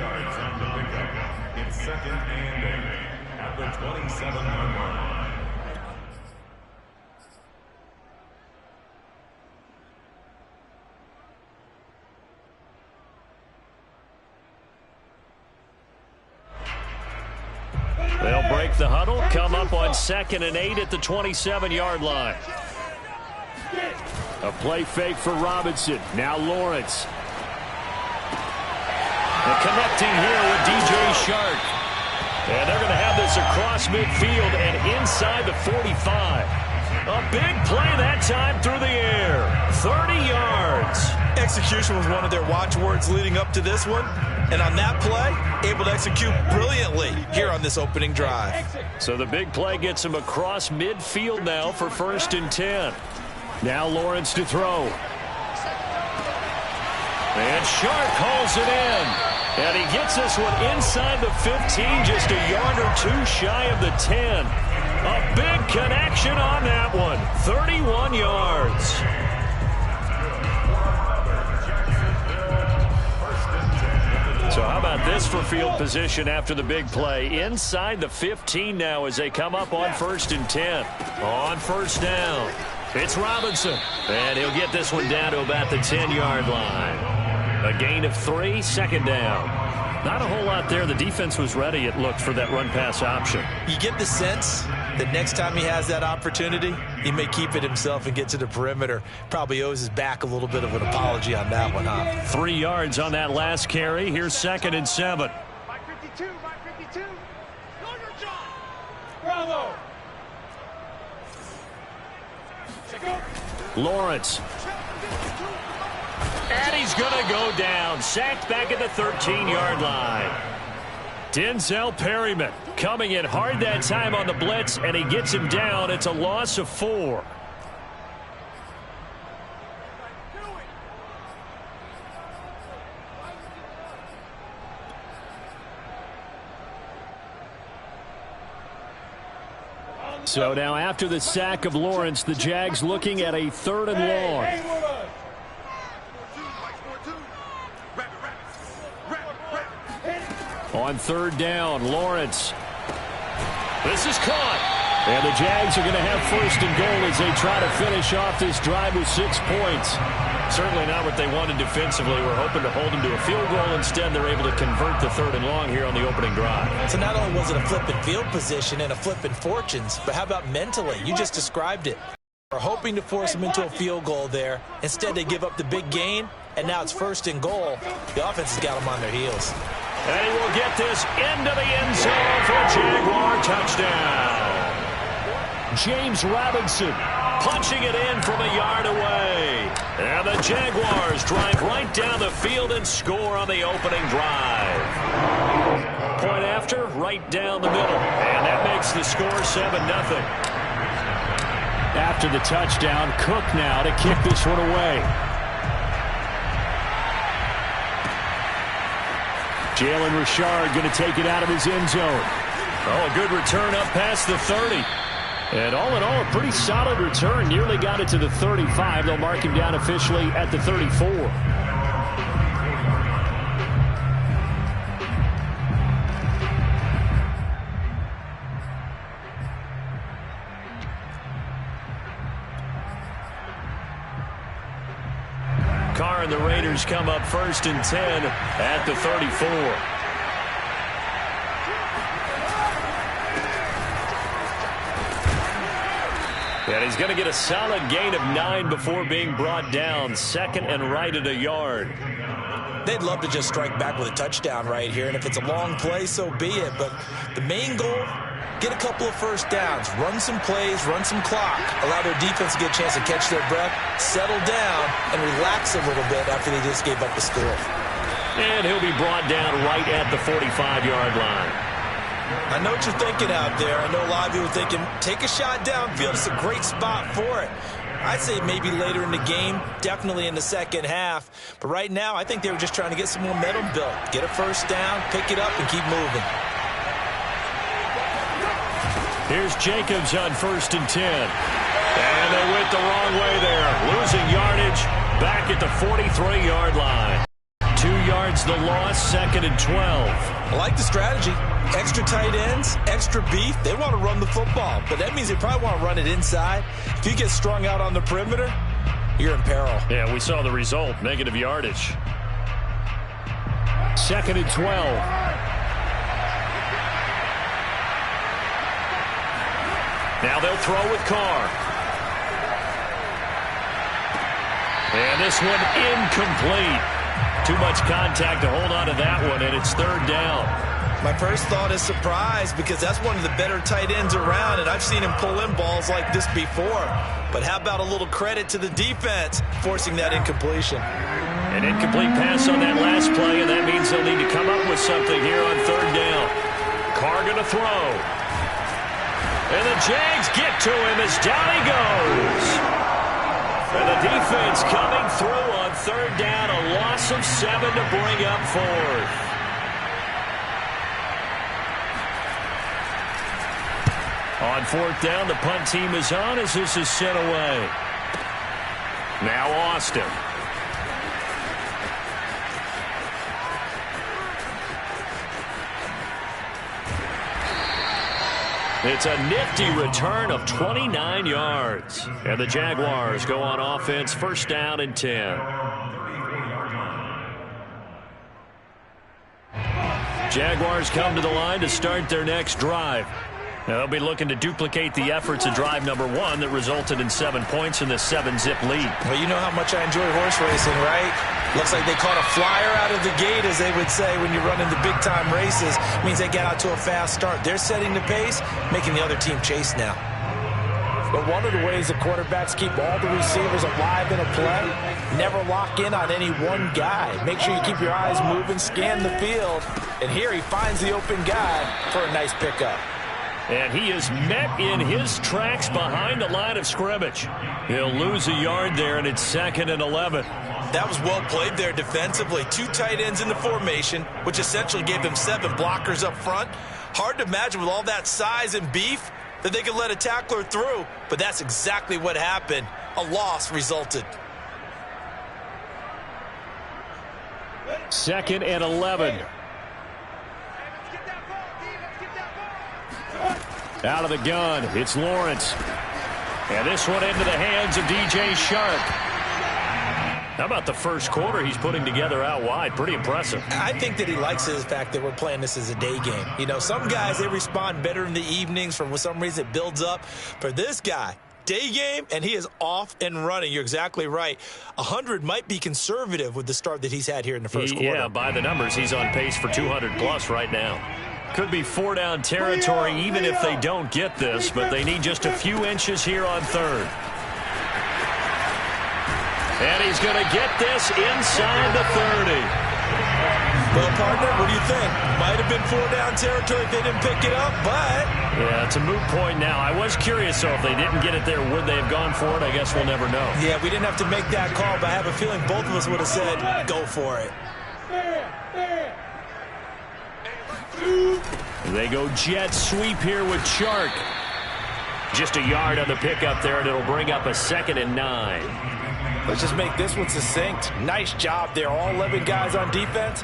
yards on the pickup. It's 2nd and 8 at the 27-yard line. They'll break the huddle, come up on 2nd and 8 at the 27-yard line. A play fake for Robinson. Now Lawrence. And connecting here with DJ Shark. And they're going to have this across midfield and inside the 45. A big play that time through the air. 30 yards. Execution was one of their watchwords leading up to this one. And on that play, able to execute brilliantly here on this opening drive. So the big play gets him across midfield now for 1st and 10. Now Lawrence to throw. And Shark hauls it in. And he gets this one inside the 15, just a yard or two shy of the 10. A big connection on that one. 31 yards. So how about this for field position after the big play? Inside the 15 now as they come up on 1st and 10. On 1st down, it's Robinson. And he'll get this one down to about the 10-yard line. A gain of 3, 2nd down. Not a whole lot there. The defense was ready, it looked, for that run-pass option. You get the sense that next time he has that opportunity, he may keep it himself and get to the perimeter. Probably owes his back a little bit of an apology on that one, huh? 3 yards on that last carry. Here's 2nd and 7. By 52, by 52. Know your job. Bravo. Lawrence. And he's going to go down. Sacked back at the 13-yard line. Denzel Perryman coming in hard that time on the blitz, and he gets him down. It's a loss of 4. So now after the sack of Lawrence, the Jags looking at a 3rd and long. On 3rd down, Lawrence. This is caught. And the Jags are going to have 1st and goal as they try to finish off this drive with 6 points. Certainly not what they wanted defensively. We're hoping to hold them to a field goal. Instead, they're able to convert the 3rd and long here on the opening drive. So not only was it a flipping field position and a flipping fortunes, but how about mentally? You just described it. We're hoping to force them into a field goal there. Instead, they give up the big gain, and now it's 1st and goal. The offense has got them on their heels. And he will get this into the end zone for a Jaguar touchdown. James Robinson punching it in from a yard away. And the Jaguars drive right down the field and score on the opening drive. Point after, right down the middle. And that makes the score 7-0. After the touchdown, Cook now to kick this one away. Jalen Richard going to take it out of his end zone. Oh, a good return up past the 30. And all in all, a pretty solid return. Nearly got it to the 35. They'll mark him down officially at the 34. Carr and the Raiders come up 1st and 10 at the 34. And he's going to get a solid gain of 9 before being brought down. 2nd and right at a yard. They'd love to just strike back with a touchdown right here, and if it's a long play, so be it. But the main goal, get a couple of 1st downs, run some plays, run some clock, allow their defense to get a chance to catch their breath, settle down, and relax a little bit after they just gave up the score. And he'll be brought down right at the 45-yard line. I know what you're thinking out there. I know a lot of you are thinking, take a shot downfield. It's a great spot for it. I'd say maybe later in the game, definitely in the 2nd half. But right now, I think they were just trying to get some momentum built. Get a 1st down, pick it up, and keep moving. Here's Jacobs on 1st and 10. And they went the wrong way there. Losing yardage back at the 43-yard line. 2 yards the loss, 2nd and 12. I like the strategy. Extra tight ends, extra beef. They want to run the football, but that means they probably want to run it inside. If you get strung out on the perimeter, you're in peril. Yeah, we saw the result, negative yardage. 2nd and 12. Now they'll throw with Carr. And this one incomplete. Too much contact to hold on to that one, and it's 3rd down. My first thought is surprise because that's one of the better tight ends around, and I've seen him pull in balls like this before. But how about a little credit to the defense forcing that incompletion? An incomplete pass on that last play, and that means they'll need to come up with something here on 3rd down. Carr going to throw. And the Jags get to him as down he goes. And the defense coming through on 3rd down, a loss of 7 to bring up 4th. On 4th down, the punt team is on as this is sent away. Now Austin. It's a nifty return of 29 yards. And the Jaguars go on offense, 1st down and 10. Jaguars come to the line to start their next drive. Now they'll be looking to duplicate the efforts of drive number 1 that resulted in 7 points in the 7-zip lead. Well, you know how much I enjoy horse racing, right? Looks like they caught a flyer out of the gate, as they would say when you're running the big-time races. It means they get out to a fast start. They're setting the pace, making the other team chase now. But one of the ways the quarterbacks keep all the receivers alive in a play, never lock in on any one guy. Make sure you keep your eyes moving, scan the field, and here he finds the open guy for a nice pickup. And he is met in his tracks behind the line of scrimmage. He'll lose a yard there, and it's 2nd and 11. That was well played there defensively. 2 tight ends in the formation, which essentially gave them 7 blockers up front. Hard to imagine with all that size and beef that they could let a tackler through, but that's exactly what happened. A loss resulted. 2nd and 11. Out of the gun, it's Lawrence. And this one into the hands of DJ Shark. How about the first quarter he's putting together out wide? Pretty impressive. I think that he likes the fact that we're playing this as a day game. You know, some guys, they respond better in the evenings. For some reason, it builds up. For this guy, day game, and he is off and running. You're exactly right. 100 might be conservative with the start that he's had here in the first quarter. Yeah, by the numbers, he's on pace for 200-plus right now. Could be 4-down territory even if they don't get this, but they need just a few inches here on 3rd. And he's going to get this inside the 30. Well, partner, what do you think? Might have been 4-down territory if they didn't pick it up, but... Yeah, it's a moot point now. I was curious, though, if they didn't get it there, would they have gone for it? I guess we'll never know. Yeah, we didn't have to make that call, but I have a feeling both of us would have said, go for it. They go jet sweep here with Chark. Just a yard on the pickup there, and it'll bring up a 2nd and 9. Let's just make this one succinct. Nice job there. All 11 guys on defense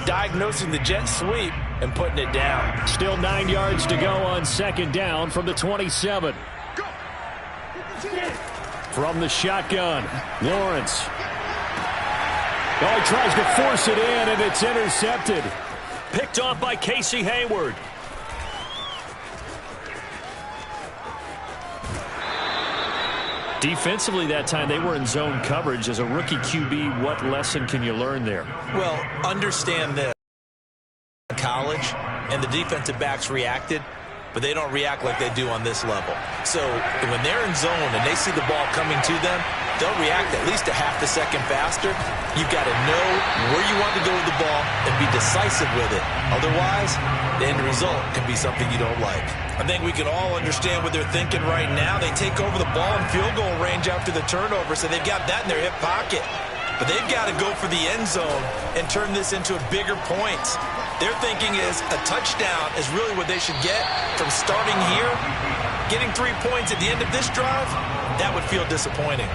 diagnosing the jet sweep and putting it down. Still 9 yards to go on 2nd down from the 27. From the shotgun, Lawrence. Oh, he tries to force it in, and it's intercepted. Picked off by Casey Hayward. Defensively that time, they were in zone coverage. As a rookie QB, what lesson can you learn there? Well, understand this. College, and the defensive backs reacted, but they don't react like they do on this level. So when they're in zone and they see the ball coming to them, they'll react at least a half a second faster. You've got to know where you want to go with the ball and be decisive with it. Otherwise, the end result can be something you don't like. I think we can all understand what they're thinking right now. They take over the ball in field goal range after the turnover, so they've got that in their hip pocket. But they've got to go for the end zone and turn this into bigger points. Their thinking is a touchdown is really what they should get from starting here. Getting 3 points at the end of this drive, that would feel disappointing.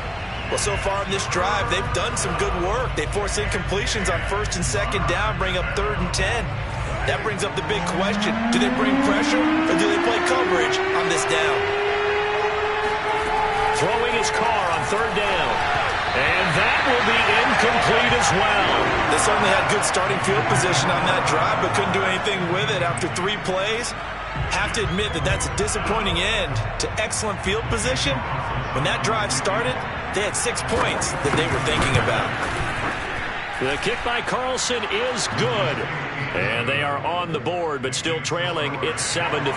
Well, so far in this drive, they've done some good work. They force incompletions on 1st and 2nd down, bring up 3rd and 10. That brings up the big question. Do they bring pressure or do they play coverage on this down? Throwing his car on 3rd down. And that will be incomplete as well. They certainly had good starting field position on that drive, but couldn't do anything with it after 3 plays. Have to admit that that's a disappointing end to excellent field position. When that drive started, they had 6 points that they were thinking about. The kick by Carlson is good. And they are on the board, but still trailing. It's 7-3.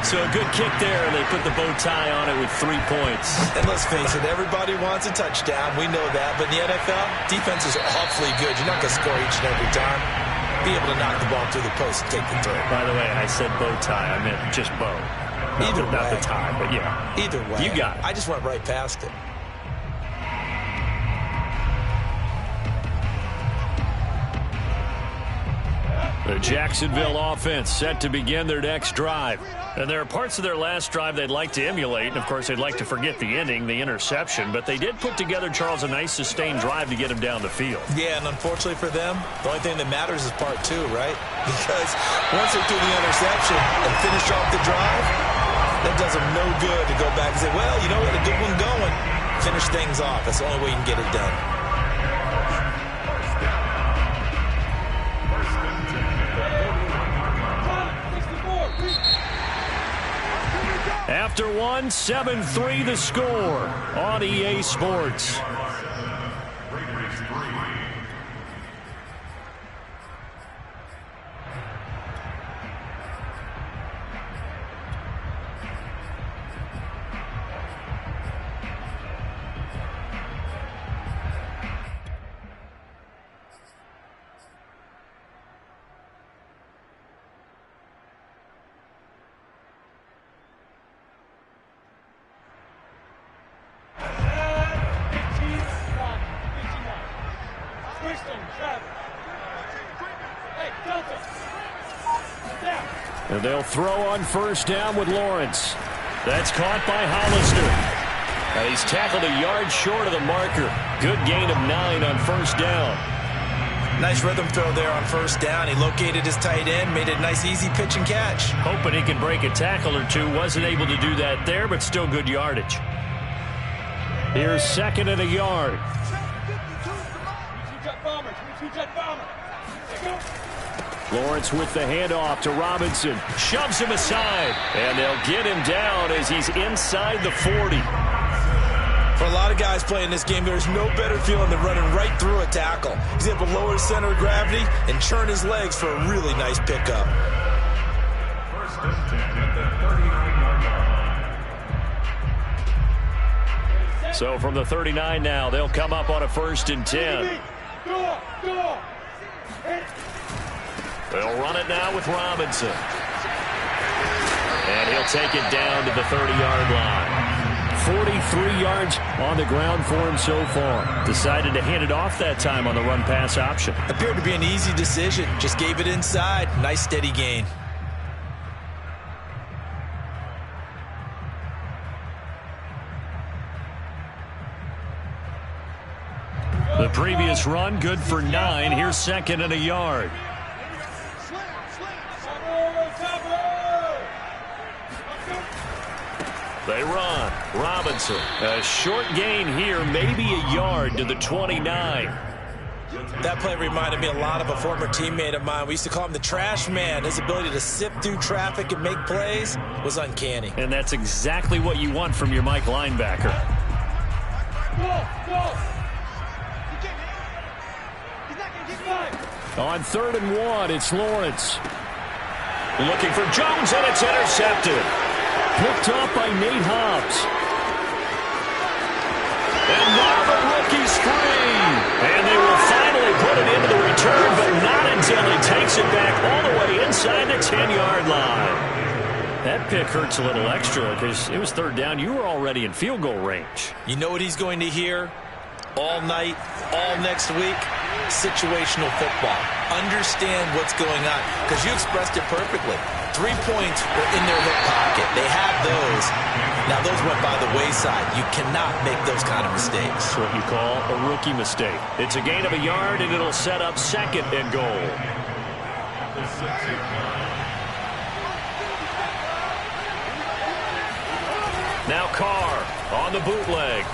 So a good kick there, and they put the bow tie on it with 3 points. And let's face it, everybody wants a touchdown. We know that. But in the NFL, defense is awfully good. You're not going to score each and every time. Be able to knock the ball through the post and take the throw. By the way, I said bow tie. I meant just bow. Either way. Not the tie, but yeah. Either way. You got it. I just went right past it. The Jacksonville offense set to begin their next drive. And there are parts of their last drive they'd like to emulate. And, of course, they'd like to forget the ending, the interception. But they did put together, Charles, a nice sustained drive to get him down the field. Yeah, and unfortunately for them, the only thing that matters is part 2, right? Because once they do the interception and finish off the drive, that does them no good to go back and say, well, you know, we had a good one going. Finish things off. That's the only way you can get it done. After one, 7-3 the score on EA Sports. And they'll throw on 1st down with Lawrence. That's caught by Hollister. And he's tackled a yard short of the marker. Good gain of 9 on 1st down. Nice rhythm throw there on 1st down. He located his tight end, made a nice easy pitch and catch. Hoping he can break a tackle or two. Wasn't able to do that there, but still good yardage. Here's 2nd and a yard. Lawrence with the handoff to Robinson. Shoves him aside. And they'll get him down as he's inside the 40. For a lot of guys playing this game, there's no better feeling than running right through a tackle. He's able to lower his center of gravity and churn his legs for a really nice pickup. 1st and 10 at the 39-yard line. So from the 39 now, they'll come up on a 1st and 10. They'll run it now with Robinson. And he'll take it down to the 30-yard line. 43 yards on the ground for him so far. Decided to hand it off that time on the run-pass option. Appeared to be an easy decision. Just gave it inside. Nice steady gain. The previous run, good for 9. Here's 2nd and a yard. They run. Robinson. A short gain here, maybe a yard to the 29. That play reminded me a lot of a former teammate of mine. We used to call him the trash man. His ability to sift through traffic and make plays was uncanny. And that's exactly what you want from your Mike linebacker. On 3rd and 1, it's Lawrence. Looking for Jones, and it's intercepted. Picked off by Nate Hobbs. And now the rookie's free. And they will finally put it into the return, but not until he takes it back all the way inside the 10-yard line. That pick hurts a little extra because it was 3rd down. You were already in field goal range. You know what he's going to hear all night, all next week? situational football. Understand what's going on, because you expressed it perfectly. 3 points were in their hip pocket. They had those. Now, those went by the wayside. You cannot make those kind of mistakes. That's what you call a rookie mistake. It's a gain of a yard, and it'll set up 2nd and goal. Now Carr on the bootleg.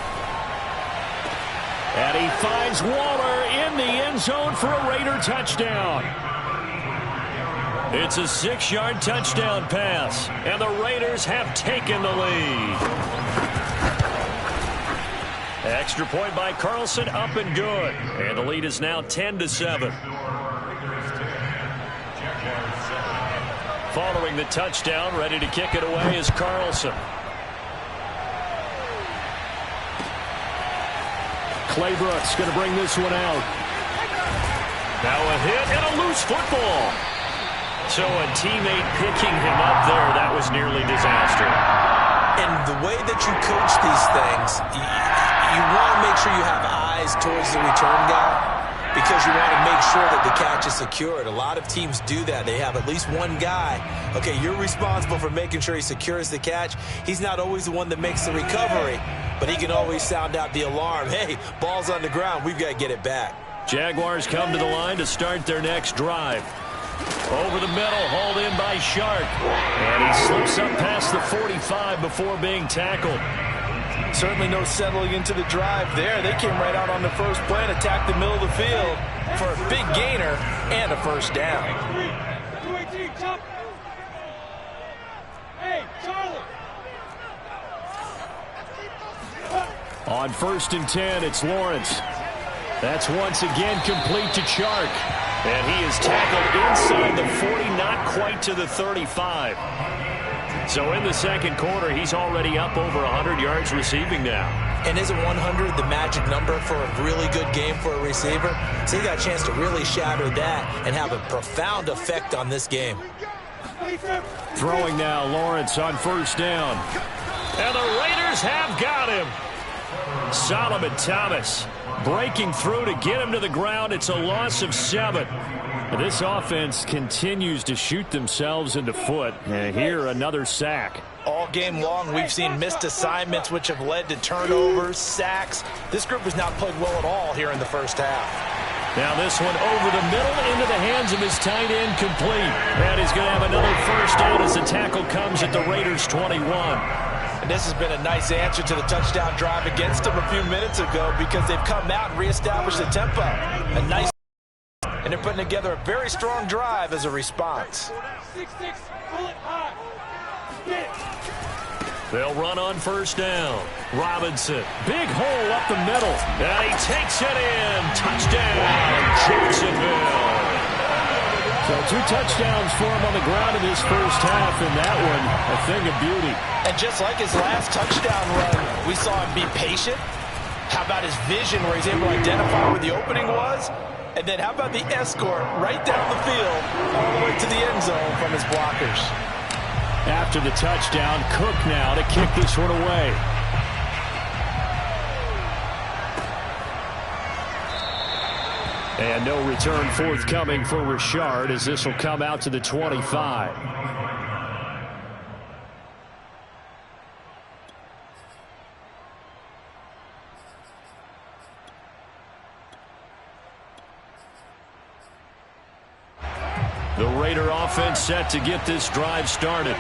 And he finds Waller in the end zone for a Raider touchdown. It's a 6-yard touchdown pass, and the Raiders have taken the lead. Extra point by Carlson, up and good. And the lead is now 10-7. Following the touchdown, ready to kick it away is Carlson. Claybrooks going to bring this one out. Now a hit and a loose football. So a teammate picking him up there, that was nearly disaster. And the way that you coach these things, you want to make sure you have eyes towards the return guy, because you want to make sure that the catch is secured. A lot of teams do that. They have at least one guy. Okay, you're responsible for making sure he secures the catch. He's not always the one that makes the recovery, but he can always sound out the alarm. Hey, ball's on the ground. We've got to get it back. Jaguars come to the line to start their next drive. Over the middle, hauled in by Shark. And he slips up past the 45 before being tackled. Certainly no settling into the drive there. They came right out on the first play and attacked the middle of the field for a big gainer and a first down. Hey, Charlie. On 1st and 10, it's Lawrence. That's once again complete to Chark. And he is tackled inside the 40, not quite to the 35. So in the second quarter, he's already up over 100 yards receiving now. And isn't 100 the magic number for a really good game for a receiver? So he got a chance to really shatter that and have a profound effect on this game. Throwing now, Lawrence on 1st down. And the Raiders have got him. Solomon Thomas breaking through to get him to the ground. It's a loss of 7. This offense continues to shoot themselves in the foot. And here, another sack. All game long, we've seen missed assignments, which have led to turnovers, sacks. This group has not played well at all here in the first half. Now this one over the middle into the hands of his tight end, complete. And he's going to have another first down as the tackle comes at the Raiders' 21. And this has been a nice answer to the touchdown drive against them a few minutes ago, because they've come out and reestablished the tempo. A nice, and they're putting together a very strong drive as a response. 6-6, pull it high. Get it. They'll run on 1st down. Robinson, big hole up the middle. And he takes it in. Touchdown, Jacksonville. So 2 touchdowns for him on the ground in this first half, and that one a thing of beauty. And just like his last touchdown run, we saw him be patient. How about his vision, where he's able to identify where the opening was? And then how about the escort right down the field all the way to the end zone from his blockers? After the touchdown, Cook now to kick this one away. And no return forthcoming for Richard, as this will come out to the 25. The Raider offense set to get this drive started.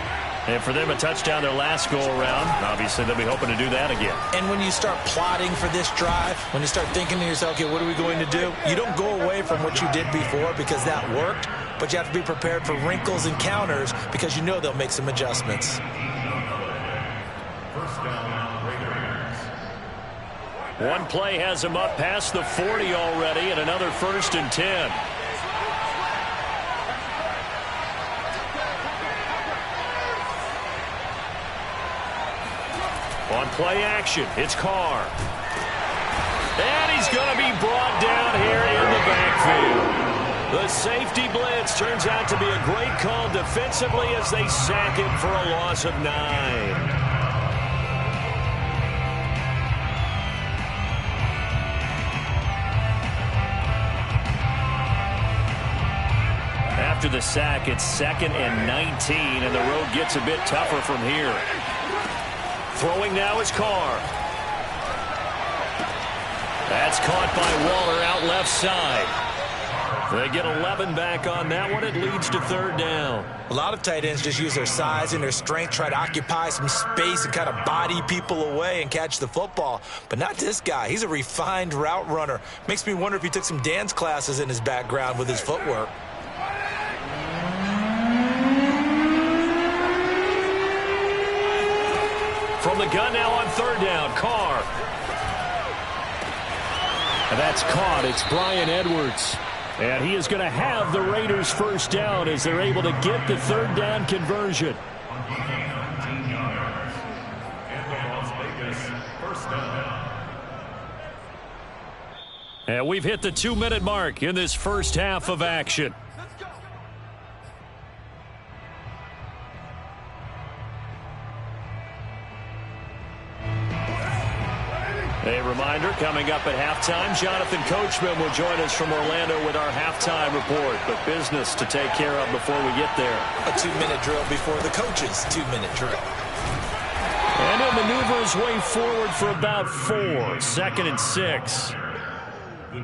And for them, a touchdown their last go-around. Obviously, they'll be hoping to do that again. And when you start plotting for this drive, when you start thinking to yourself, okay, what are we going to do? You don't go away from what you did before because that worked, but you have to be prepared for wrinkles and counters because you know they'll make some adjustments. One play has him up past the 40 already, and another 1st and 10. On play action, it's Carr. And he's going to be brought down here in the backfield. The safety blitz turns out to be a great call defensively as they sack him for a loss of 9. after the sack. It's 2nd and 19, and the road gets a bit tougher from here. Throwing now is Carr. That's caught by Waller out left side. They get 11 back on that one. It leads to 3rd down. A lot of tight ends just use their size and their strength, try to occupy some space and kind of body people away and catch the football. But not this guy. He's a refined route runner. Makes me wonder if he took some dance classes in his background with his footwork. From the gun now on 3rd down, Carr. And that's caught. It's Brian Edwards. And he is going to have the Raiders 1st down as they're able to get the 3rd down conversion. And we've hit the 2-minute mark in this first half of action. A reminder, coming up at halftime, Jonathan Coachman will join us from Orlando with our halftime report. But business to take care of before we get there. A 2-minute drill before the coach's 2-minute drill. And he'll maneuver his way forward for about 4. 2nd and 6.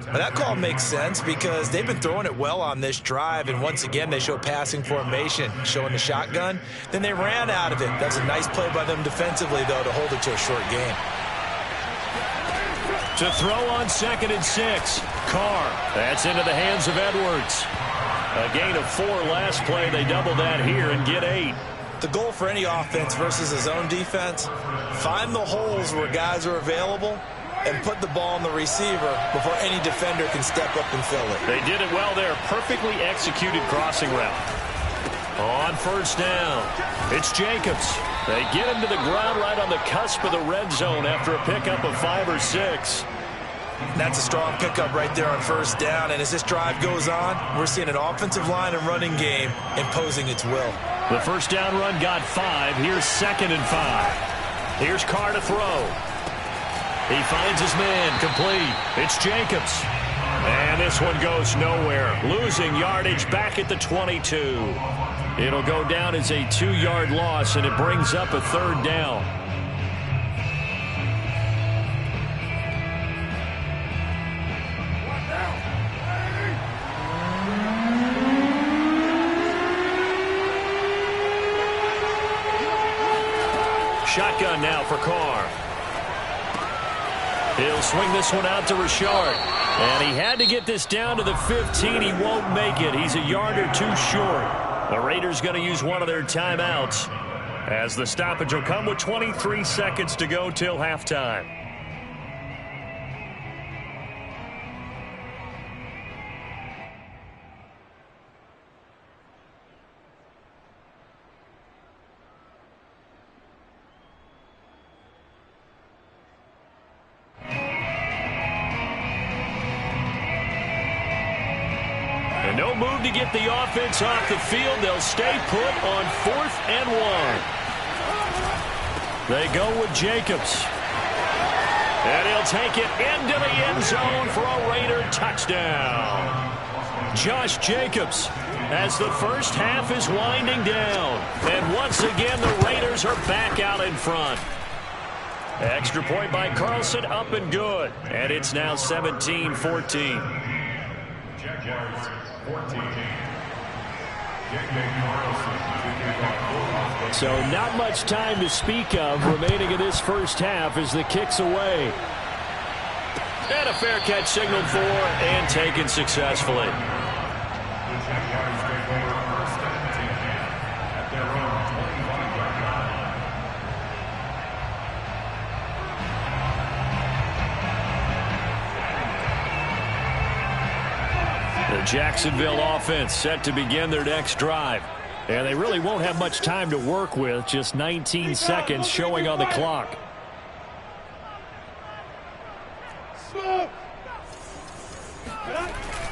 Well, that call makes sense because they've been throwing it well on this drive, and once again they show passing formation, showing the shotgun. Then they ran out of it. That's a nice play by them defensively, though, to hold it to a short game. To throw on 2nd and 6. Carr. That's into the hands of Edwards. A gain of 4 last play. They double that here and get 8. The goal for any offense versus a zone defense, find the holes where guys are available and put the ball on the receiver before any defender can step up and fill it. They did it well there. Perfectly executed crossing route. On 1st down, it's Jacobs. They get him to the ground right on the cusp of the red zone after a pickup of 5 or 6. That's a strong pickup right there on 1st down, and as this drive goes on, we're seeing an offensive line and running game imposing its will. The 1st down run got 5. Here's 2nd and 5. Here's Carr to throw. He finds his man, complete. It's Jacobs. And this one goes nowhere. Losing yardage back at the 22. It'll go down as a 2-yard loss, and it brings up a 3rd down. Shotgun now for Carr. He'll swing this one out to Richard. And he had to get this down to the 15. He won't make it. He's a yard or 2 short. The Raiders going to use one of their timeouts as the stoppage will come with 23 seconds to go till halftime. No move to get the offense off the field. They'll stay put on 4th and 1. They go with Jacobs. And he'll take it into the end zone for a Raider touchdown. Josh Jacobs as the first half is winding down. And once again, the Raiders are back out in front. Extra point by Carlson, up and good. And it's now 17-14. So not much time to speak of remaining in this first half as the kick's away. And a fair catch signaled for and taken successfully. The Jacksonville offense set to begin their next drive. And they really won't have much time to work with, just 19 seconds showing on the clock.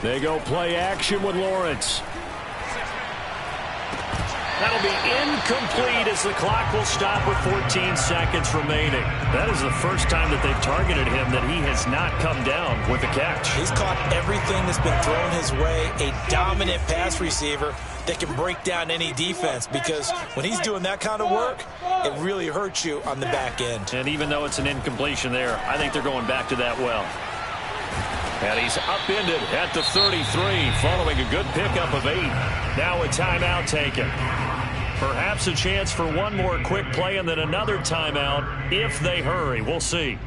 They go play action with Lawrence. That'll be incomplete as the clock will stop with 14 seconds remaining. That is the first time that they've targeted him that he has not come down with a catch. He's caught everything that's been thrown his way. A dominant pass receiver that can break down any defense, because when he's doing that kind of work, it really hurts you on the back end. And even though it's an incompletion there, I think they're going back to that well. And he's upended at the 33 following a good pickup of 8. Now a timeout taken. Perhaps a chance for one more quick play and then another timeout if they hurry. We'll see.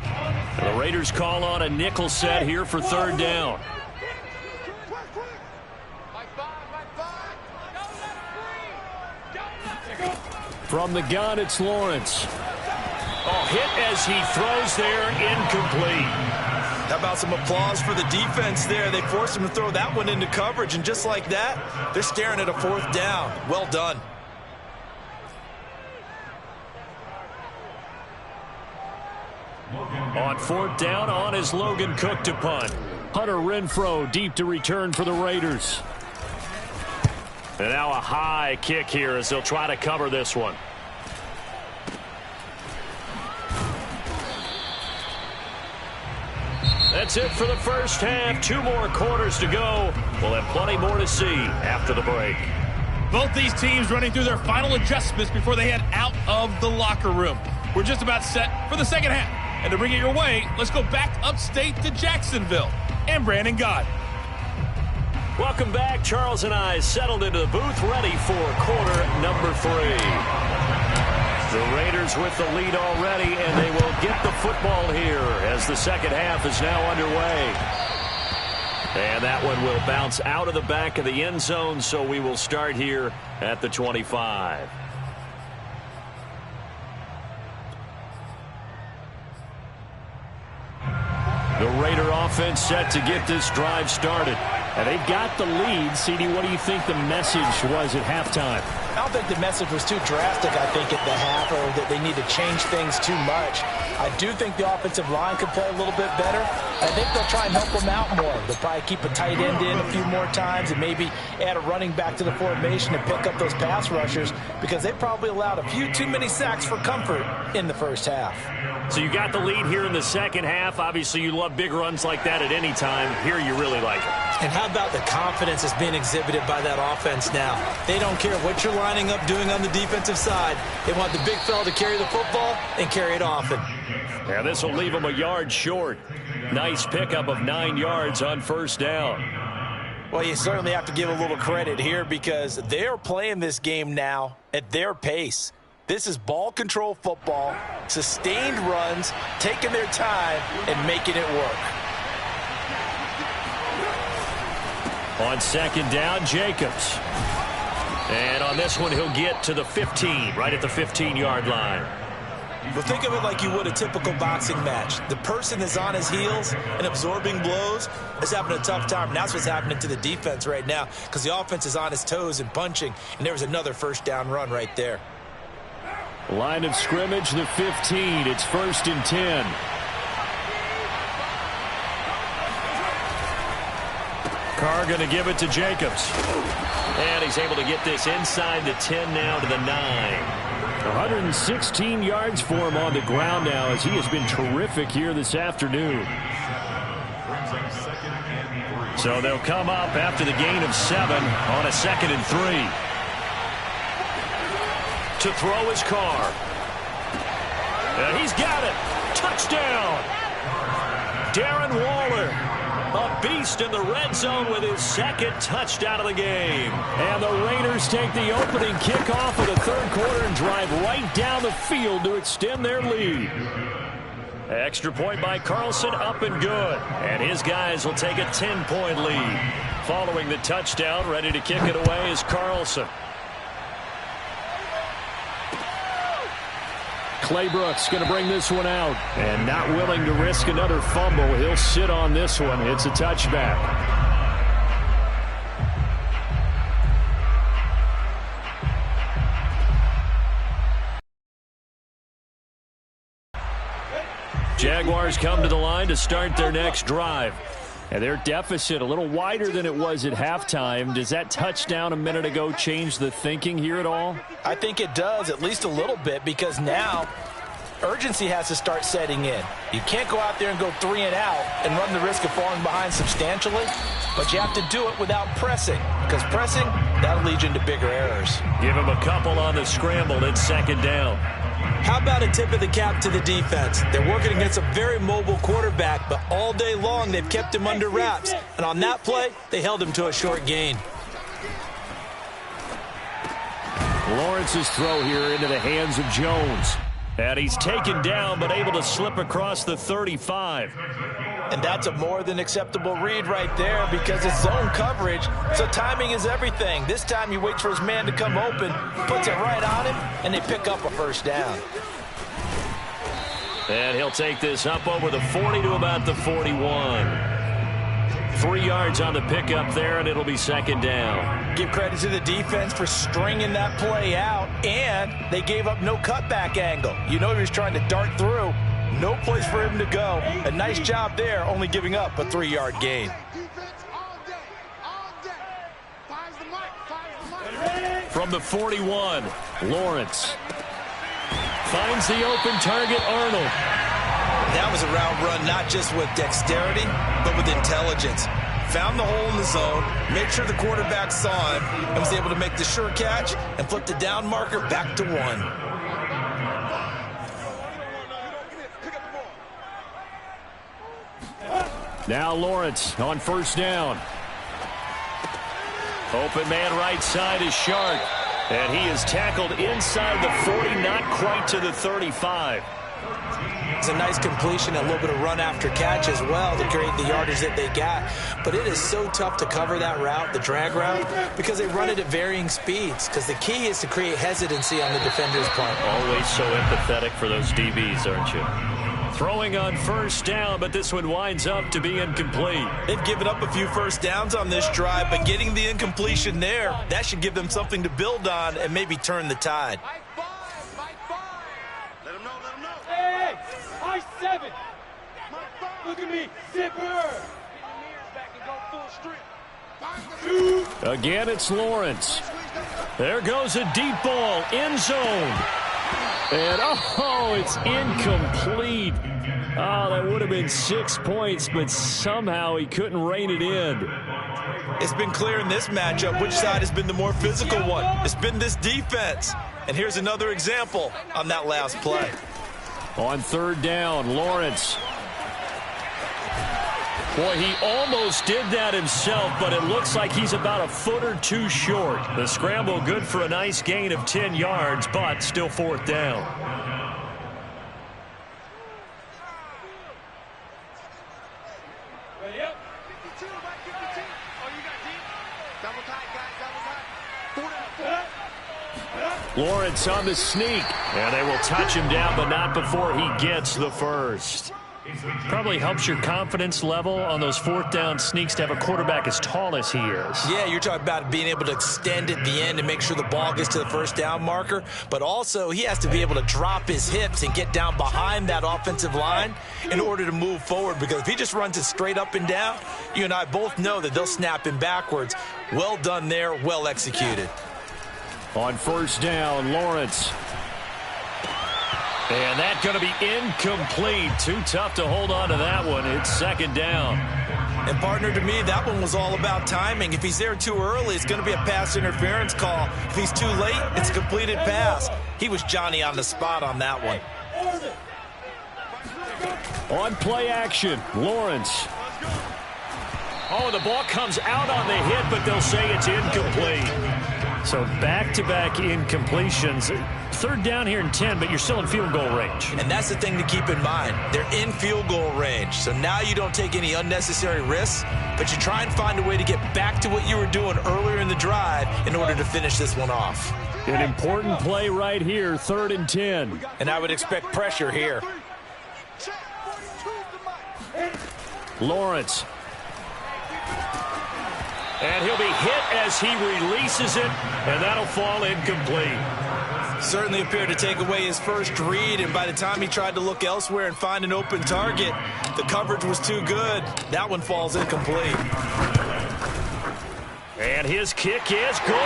The Raiders call on a nickel set here for third down. From the gun, it's Lawrence. Oh, hit as he throws there, incomplete. How about some applause for the defense there? They forced him to throw that one into coverage, and just like that, they're staring at a fourth down. Well done. On fourth down, on is Logan Cook to punt. Hunter Renfrow deep to return for the Raiders. And now a high kick here as they'll try to cover this one. That's it for the first half. 2 more quarters to go. We'll have plenty more to see after the break. Both these teams running through their final adjustments before they head out of the locker room. We're just about set for the second half. And to bring it your way, let's go back upstate to Jacksonville. And Brandon Gott. Welcome back. Charles and I settled into the booth, ready for quarter number 3. The Raiders with the lead already, and they will get the football here as the second half is now underway. And that one will bounce out of the back of the end zone, so we will start here at the 25. The Raider offense set to get this drive started. And they've got the lead. CD, what do you think the message was at halftime? I don't think the message was too drastic, I think, at the half, or that they need to change things too much. I do think the offensive line could play a little bit better. I think they'll try and help them out more. They'll probably keep a tight end in a few more times and maybe add a running back to the formation and pick up those pass rushers, because they probably allowed a few too many sacks for comfort in the first half. So you got the lead here in the second half. Obviously, you love big runs like that at any time. Here you really like it. And how about the confidence that's being exhibited by that offense now? They don't care what you're lining up doing on the defensive side. They want the big fella to carry the football and carry it often. Yeah, this will leave them a yard short. Nice pickup of 9 yards on first down. Well, you certainly have to give a little credit here, because they're playing this game now at their pace. This is ball control football, sustained runs, taking their time and making it work. On second down, Jacobs. And on this one, he'll get to the 15, right at the 15-yard line. Well, think of it like you would a typical boxing match. The person is on his heels and absorbing blows is having a tough time. And that's what's happening to the defense right now, because the offense is on his toes and punching, and there was another first down run right there. Line of scrimmage, the 15. It's 1st and 10. Carr going to give it to Jacobs. And he's able to get this inside the 10 now to the 9. 116 yards for him on the ground now, as he has been terrific here this afternoon. So they'll come up after the gain of 7 on a 2nd and 3. To throw his Carr. And he's got it. Touchdown. Darren Waller, a beast in the red zone with his 2nd touchdown of the game. And the Raiders take the opening kickoff of the 3rd quarter and drive right down the field to extend their lead. Extra point by Carlson, up and good. And his guys will take a 10-point lead. Following the touchdown, ready to kick it away is Carlson. Clay Brooks going to bring this one out. And not willing to risk another fumble. He'll sit on this one. It's a touchback. Jaguars come to the line to start their next drive. And their deficit a little wider than it was at halftime. Does that touchdown a minute ago change the thinking here at all? I think it does, at least a little bit, because now urgency has to start setting in. You can't go out there and go 3 and out and run the risk of falling behind substantially, but you have to do it without pressing, because pressing, that'll lead you into bigger errors. Give him a couple on the scramble. It's second down. How about a tip of the cap to the defense? They're working against a very mobile quarterback, but all day long they've kept him under wraps. And on that play, they held him to a short gain. Lawrence's throw here into the hands of Jones. And he's taken down, but able to slip across the 35. And that's a more than acceptable read right there because it's zone coverage, so timing is everything. This time he waits for his man to come open, puts it right on him, and they pick up a first down. And he'll take this up over the 40 to about the 41. 3 yards on the pickup there, and it'll be second down. Give credit to the defense for stringing that play out, and they gave up no cutback angle. You know he was trying to dart through. No place for him to go. A nice job there, only giving up a 3-yard gain. From the 41, Lawrence finds the open target, Arnold. That was a route run not just with dexterity, but with intelligence. Found the hole in the zone, made sure the quarterback saw him, and was able to make the sure catch and flip the down marker back to 1. Now Lawrence on first down. Open man right side is Shark. And he is tackled inside the 40, not quite to the 35. It's a nice completion, a little bit of run after catch as well to create the yardage that they got. But it is so tough to cover that route, the drag route, because they run it at varying speeds. Because the key is to create hesitancy on the defender's part. Always so empathetic for those DBs, aren't you? Throwing on first down, but this one winds up to be incomplete. They've given up a few first downs on this drive, but getting the incompletion there, that should give them something to build on and maybe turn the tide. Let them know. Hey, I 7. Look at me, zipper. Again, it's Lawrence. There goes a deep ball, end zone. And, oh, it's incomplete. Oh, that would have been 6 points, but somehow he couldn't rein it in. It's been clear in this matchup which side has been the more physical one. It's been this defense. And here's another example on that last play. On third down, Lawrence. Boy, he almost did that himself, but it looks like he's about a foot or two short. The scramble good for a nice gain of 10 yards, but still fourth down. Ready up. 52 by 52. Oh, you got deep. Double tight, guys. Double tight. Lawrence on the sneak, and they will touch him down, but not before he gets the first. Probably helps your confidence level on those fourth down sneaks to have a quarterback as tall as he is. Yeah, you're talking about being able to extend at the end and make sure the ball gets to the first down marker. But also, he has to be able to drop his hips and get down behind that offensive line in order to move forward. Because if he just runs it straight up and down, you and I both know that they'll snap him backwards. Well done there, well executed. On first down, Lawrence. And that's going to be incomplete. Too tough to hold on to that one. It's second down. And, partner, to me, that one was all about timing. If he's there too early, it's going to be a pass interference call. If he's too late, it's a completed pass. He was Johnny on the spot on that one. On play action, Lawrence. Oh, the ball comes out on the hit, but they'll say it's incomplete. So back-to-back incompletions. Third down here and 10, but you're still in field goal range. And that's the thing to keep in mind. They're in field goal range. So now you don't take any unnecessary risks, but you try and find a way to get back to what you were doing earlier in the drive in order to finish this one off. An important play right here, 3rd and 10. And I would expect pressure here. Lawrence. And he'll be hit as he releases it, and that'll fall incomplete. Certainly appeared to take away his first read, and by the time he tried to look elsewhere and find an open target, the coverage was too good. That one falls incomplete. And his kick is good.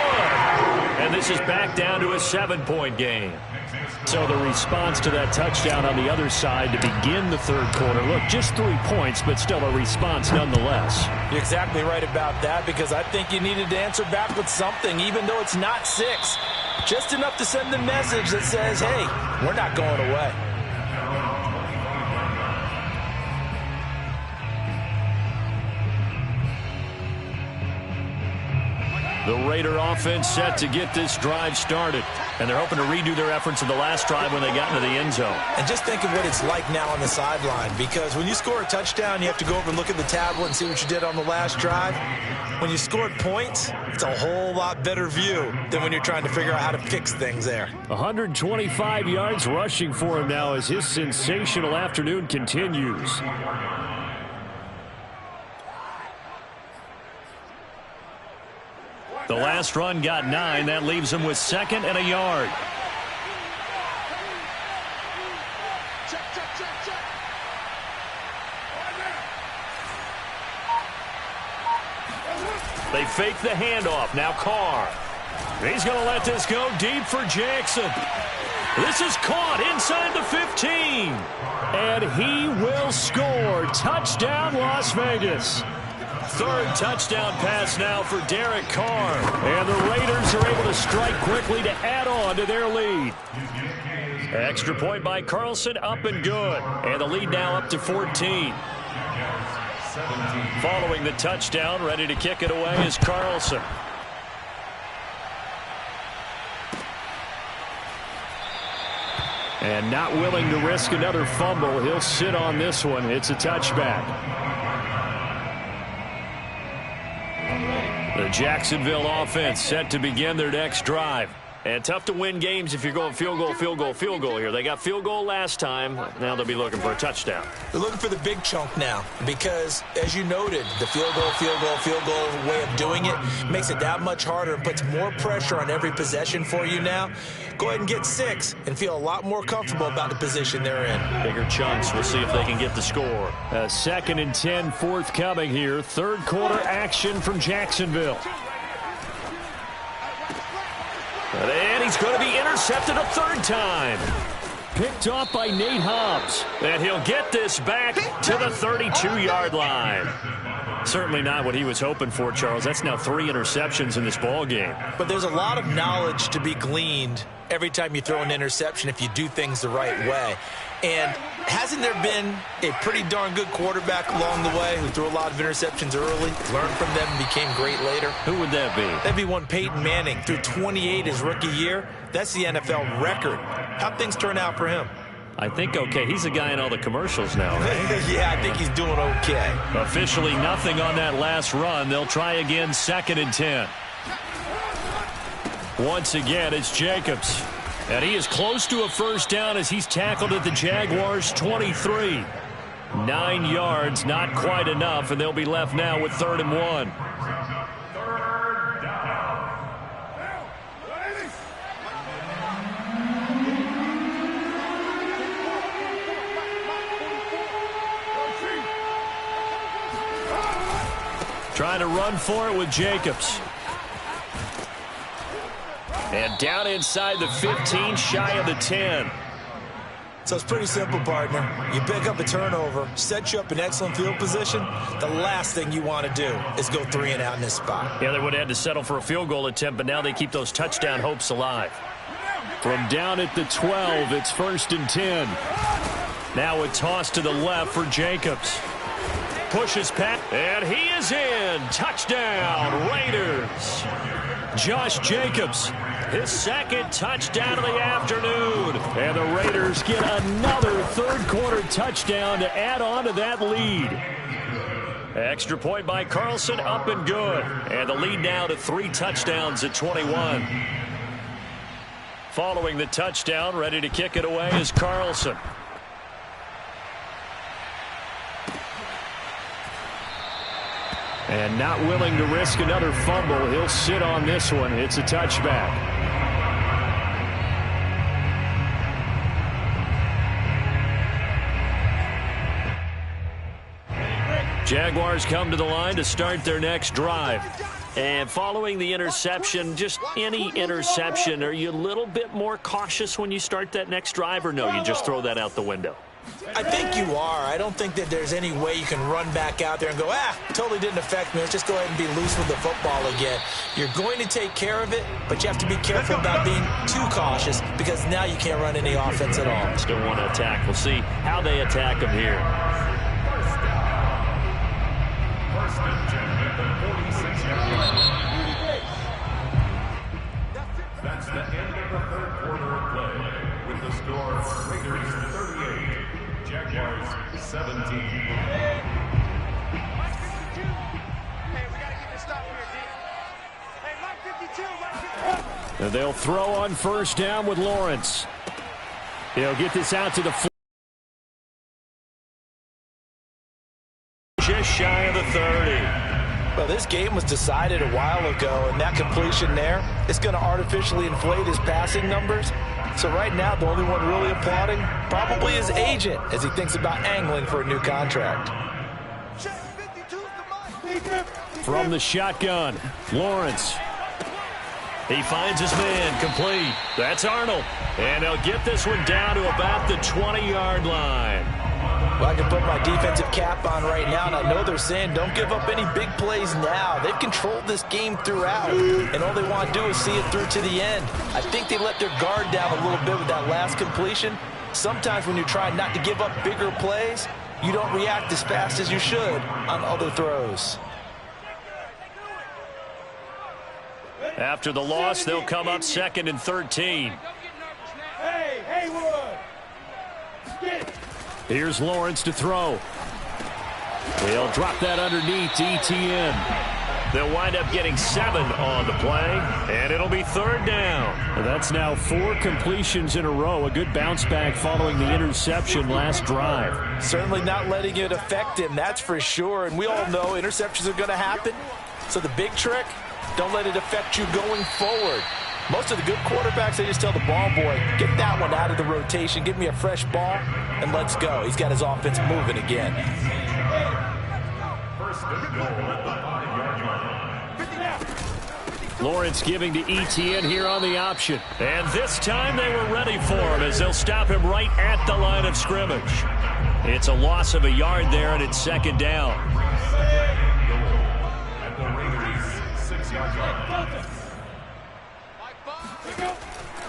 And this is back down to a 7-point game. So the response to that touchdown on the other side to begin the third quarter. Look, just 3 points, but still a response nonetheless. You're exactly right about that, because I think you needed to answer back with something, even though it's not 6. Just enough to send the message that says, hey, we're not going away. The Raider offense set to get this drive started. And they're hoping to redo their efforts of the last drive when they got into the end zone. And just think of what it's like now on the sideline, because when you score a touchdown, you have to go over and look at the tablet and see what you did on the last drive. When you scored points, it's a whole lot better view than when you're trying to figure out how to fix things there. 125 yards rushing for him now as his sensational afternoon continues. The last run got 9. That leaves him with 2nd and a yard. They fake the handoff. Now Carr. He's going to let this go deep for Jackson. This is caught inside the 15. And he will score. Touchdown, Las Vegas. 3rd touchdown pass now for Derek Carr. And the Raiders are able to strike quickly to add on to their lead. Extra point by Carlson, up and good. And the lead now up to 14. Following the touchdown, ready to kick it away is Carlson. And not willing to risk another fumble. He'll sit on this one. It's a touchback. The Jacksonville offense set to begin their next drive. And tough to win games if you're going field goal, field goal, field goal here. They got field goal last time. Now they'll be looking for a touchdown. They're looking for the big chunk now because, as you noted, the field goal way of doing it makes it that much harder and puts more pressure on every possession for you now. Go ahead and get 6 and feel a lot more comfortable about the position they're in. Bigger chunks. We'll see if they can get the score. A 2nd and 10 forthcoming here. Third quarter action from Jacksonville. And he's going to be intercepted a 3rd time. Picked off by Nate Hobbs. And he'll get this back to the 32-yard line. Certainly not what he was hoping for, Charles. That's now 3 interceptions in this ball game. But there's a lot of knowledge to be gleaned every time you throw an interception if you do things the right way. And hasn't there been a pretty darn good quarterback along the way who threw a lot of interceptions early, learned from them, and became great later? Who would that be? That'd be one Peyton Manning. Threw 28 his rookie year. That's the NFL record. How'd things turn out for him? I think okay. He's a guy in all the commercials now, right? Yeah, I think he's doing okay. Officially nothing on that last run. They'll try again, 2nd and 10. Once again, it's Jacobs. And he is close to a first down as he's tackled at the Jaguars' 23. 9 yards, not quite enough, and they'll be left now with 3rd and 1. Trying to run for it with Jacobs. And down inside the 15, shy of the 10. So it's pretty simple, partner. You pick up a turnover, set you up in excellent field position. The last thing you want to do is go 3 and out in this spot. Yeah, they would have had to settle for a field goal attempt, but now they keep those touchdown hopes alive. From down at the 12, it's 1st and 10. Now a toss to the left for Jacobs. Pushes past, and he is in. Touchdown, Raiders. Josh Jacobs, his 2nd touchdown of the afternoon. And the Raiders get another 3rd quarter touchdown to add on to that lead. Extra point by Carlson, up and good. And the lead now to 3 touchdowns at 21. Following the touchdown, ready to kick it away is Carlson. And not willing to risk another fumble. He'll sit on this one. It's a touchback. Jaguars come to the line to start their next drive. And following the interception, just any interception, are you a little bit more cautious when you start that next drive, or no, you just throw that out the window? I think you are. I don't think that there's any way you can run back out there and go, totally didn't affect me. Let's just go ahead and be loose with the football again. You're going to take care of it, but you have to be careful about being too cautious because now you can't run any offense at all. Still want to attack. We'll see how they attack them here. First and 10 at the 46-yard line. That's the end of the third quarter of play with the score Raiders 38, Jaguars 17. Hey, we got to get this stop here, D. Hey, Mike 52, Mike 52. And they'll throw on first down with Lawrence. He'll get this out to the floor. Just shy of the 30. Well, this game was decided a while ago, and that completion there is going to artificially inflate his passing numbers. So right now, the only one really applauding probably his agent as he thinks about angling for a new contract. From the shotgun, Lawrence. He finds his man, complete. That's Arnold. And he'll get this one down to about the 20-yard line. Well, I can put my defensive cap on right now, and I know they're saying don't give up any big plays now. They've controlled this game throughout, and all they want to do is see it through to the end. I think they let their guard down a little bit with that last completion. Sometimes when you're trying not to give up bigger plays, you don't react as fast as you should on other throws. After the loss, they'll come up 2nd and 13. Hey, Haywood! Here's Lawrence to throw. He'll drop that underneath to ETN. They'll wind up getting 7 on the play, and it'll be 3rd down. That's now 4 completions in a row. A good bounce back following the interception last drive. Certainly not letting it affect him, that's for sure. And we all know interceptions are going to happen. So the big trick, don't let it affect you going forward. Most of the good quarterbacks, they just tell the ball boy, get that one out of the rotation, give me a fresh ball, and let's go. He's got his offense moving again. First and goal at the 5-yard line. Lawrence giving to ETN here on the option. And this time they were ready for him as they'll stop him right at the line of scrimmage. It's a loss of a yard there, and it's 2nd down. At the Raiders' 6-yard line.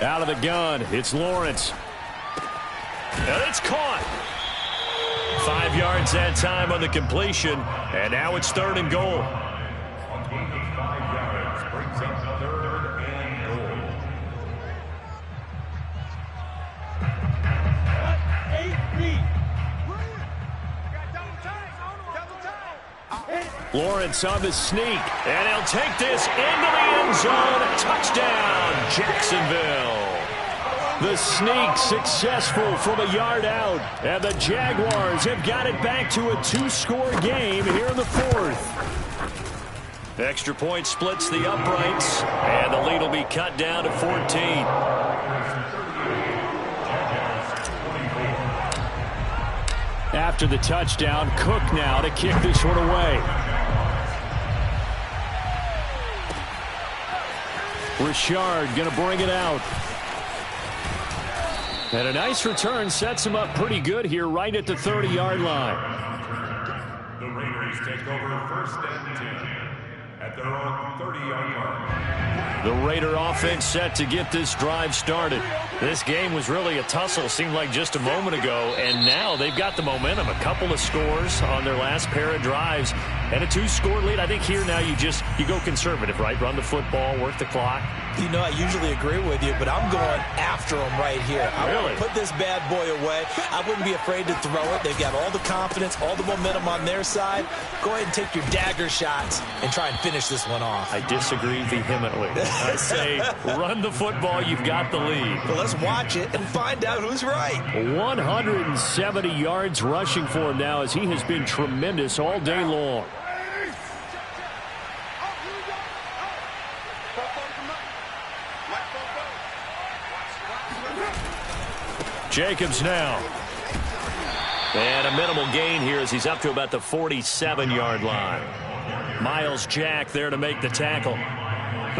Out of the gun, it's Lawrence. And it's caught. 5 yards that time on the completion, and now it's 3rd and goal. On 25 yards, brings up 3rd and goal. Lawrence on the sneak, and he'll take this into the end zone. Touchdown, Jacksonville. The sneak successful from a yard out, and the Jaguars have got it back to a 2-score game here in the 4th. Extra point splits the uprights, and the lead will be cut down to 14. After the touchdown, Cook now to kick this one away. Richard going to bring it out. And a nice return sets him up pretty good here right at the 30-yard line. The Raiders take over 1st and 10 at their own 30-yard line. The Raider offense set to get this drive started. This game was really a tussle, seemed like just a moment ago, and now they've got the momentum. A couple of scores on their last pair of drives, and a 2-score lead. I think here now you go conservative, right? Run the football, work the clock. You know, I usually agree with you, but I'm going after him right here. I want to put this bad boy away. I wouldn't be afraid to throw it. They've got all the confidence, all the momentum on their side. Go ahead and take your dagger shots and try and finish this one off. I disagree vehemently. I say run the football. You've got the lead. Well, let's watch it and find out who's right. 170 yards rushing for him now as he has been tremendous all day long. Jacobs now. And a minimal gain here as he's up to about the 47-yard line. Miles Jack there to make the tackle.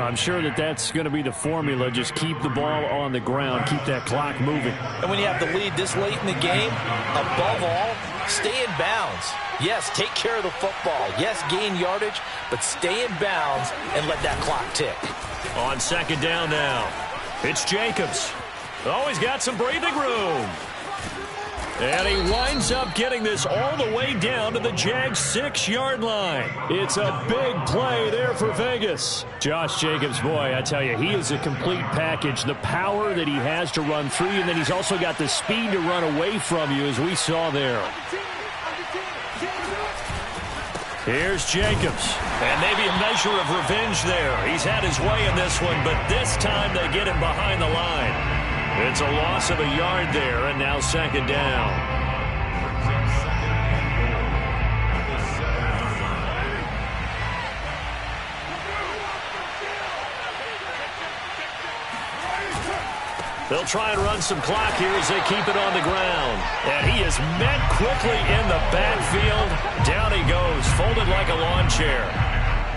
I'm sure that's going to be the formula. Just keep the ball on the ground. Keep that clock moving. And when you have the lead this late in the game, above all, stay in bounds. Yes, take care of the football. Yes, gain yardage, but stay in bounds and let that clock tick. On second down now, it's Jacobs. Oh, he's got some breathing room. And he winds up getting this all the way down to the Jags' 6-yard line. It's a big play there for Vegas. Josh Jacobs, boy, I tell you, he is a complete package. The power that he has to run through you, and then he's also got the speed to run away from you, as we saw there. Here's Jacobs. And maybe a measure of revenge there. He's had his way in this one, but this time they get him behind the line. It's a loss of a yard there, and now second down. They'll try and run some clock here as they keep it on the ground. And he is met quickly in the backfield. Down he goes, folded like a lawn chair.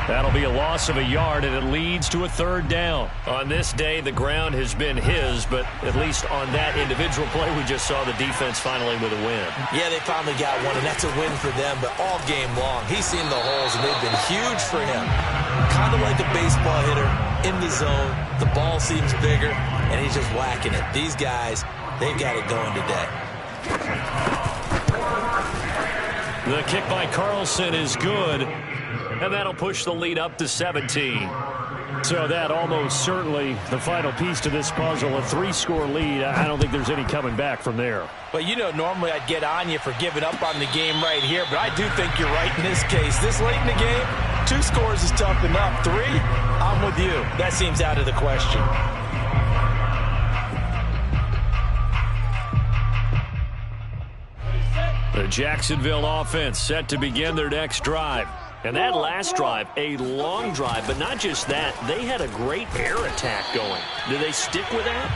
That'll be a loss of a yard, and it leads to a third down. On this day, the ground has been his, but at least on that individual play, we just saw the defense finally with a win. Yeah, they finally got one, and that's a win for them, but all game long, he's seen the holes, and they've been huge for him. Kind of like a baseball hitter in the zone. The ball seems bigger, and he's just whacking it. These guys, they've got it going today. The kick by Carlson is good. And that'll push the lead up to 17. So that almost certainly the final piece to this puzzle, a 3-score lead. I don't think there's any coming back from there. But, you know, normally I'd get on you for giving up on the game right here, but I do think you're right in this case. This late in the game, 2 scores is tough enough. 3, I'm with you. That seems out of the question. The Jacksonville offense set to begin their next drive. And that last drive, a long drive, but not just that. They had a great air attack going. Do they stick with that?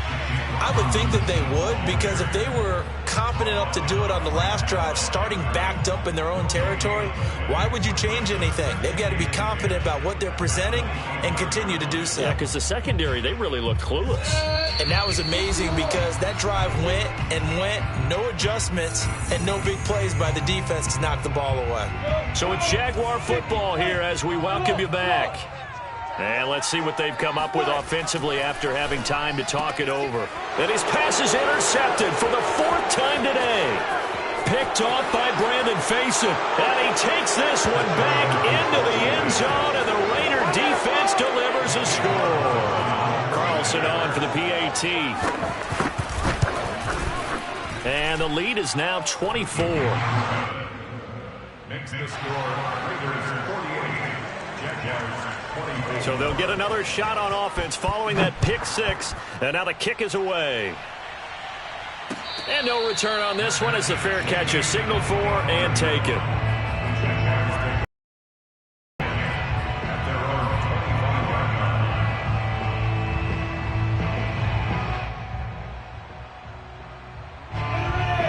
I would think that they would, because if they were confident enough to do it on the last drive, starting backed up in their own territory, why would you change anything? They've got to be confident about what they're presenting and continue to do so. Yeah, because the secondary, they really look clueless. And that was amazing because that drive went and went, no adjustments, and no big plays by the defense to knock the ball away. So it's Jaguar football here as we welcome you back. And let's see what they've come up with offensively after having time to talk it over. And his pass is intercepted for the 4th time today. Picked off by Brandon Faison. And he takes this one back into the end zone, and the Raider defense delivers a score. Carlson on for the PAT. And the lead is now 24. Makes the score Raiders 48, Jaguars 24. So they'll get another shot on offense following that pick 6. And now the kick is away. And no return on this one as the fair catch is signaled for and taken.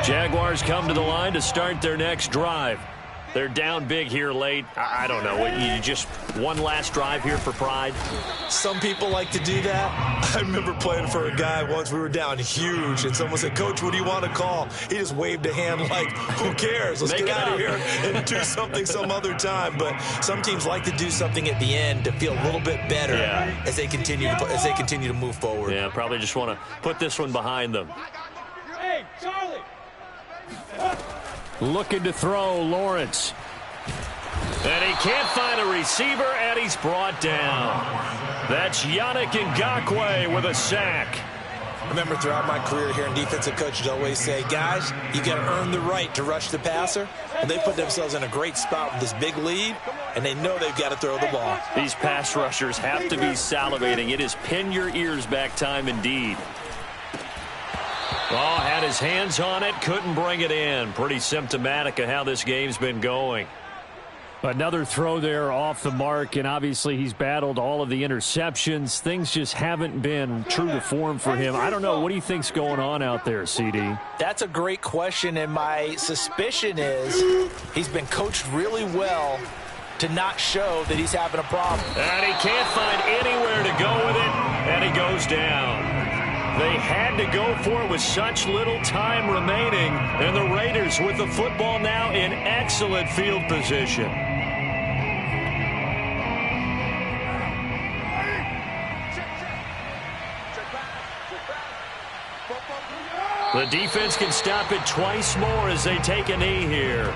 Jaguars come to the line to start their next drive. They're down big here late. I don't know. You just one last drive here for pride? Some people like to do that. I remember playing for a guy once. We were down huge, and someone said, "Coach, what do you want to call?" He just waved a hand like, who cares? Let's get out of here and do something some other time. But some teams like to do something at the end to feel a little bit better as they continue to move forward. Yeah, probably just want to put this one behind them. Hey, Charlie! Looking to throw, Lawrence. And he can't find a receiver, and he's brought down. That's Yannick Ngakoue with a sack. I remember throughout my career hearing defensive coaches always say, guys, you got to earn the right to rush the passer. And they put themselves in a great spot with this big lead, and they know they've got to throw the ball. These pass rushers have to be salivating. It is pin your ears back time indeed. Oh, had his hands on it, couldn't bring it in. Pretty symptomatic of how this game's been going. Another throw there off the mark, and obviously he's battled all of the interceptions. Things just haven't been true to form for him. I don't know. What do you think's going on out there, CD? That's a great question, and my suspicion is he's been coached really well to not show that he's having a problem. And he can't find anywhere to go with it, and he goes down. They had to go for it with such little time remaining, and the Raiders with the football now in excellent field position. The defense can stop it twice more as they take a knee here.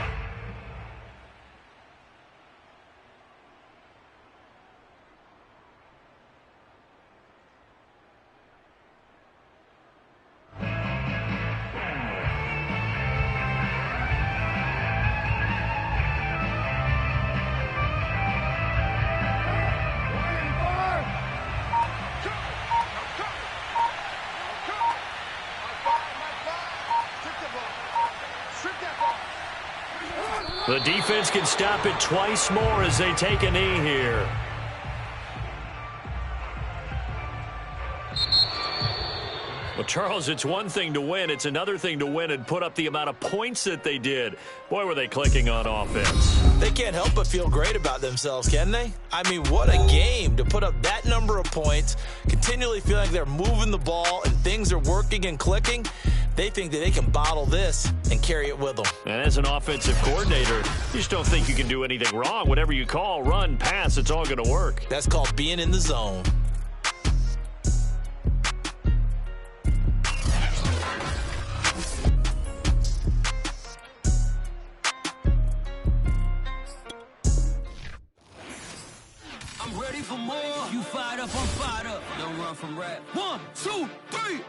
The defense can stop it twice more as they take a knee here. Well, Charles, it's one thing to win. It's another thing to win and put up the amount of points that they did. Boy, were they clicking on offense. They can't help but feel great about themselves, can they? I mean, what a game to put up that number of points, continually feeling like they're moving the ball and things are working and clicking. They think that they can bottle this and carry it with them. And as an offensive coordinator, you just don't think you can do anything wrong. Whatever you call, run, pass, it's all going to work. That's called being in the zone. I'm ready for more. You fired up, I'm fired up. Don't run from rap. 1, 2.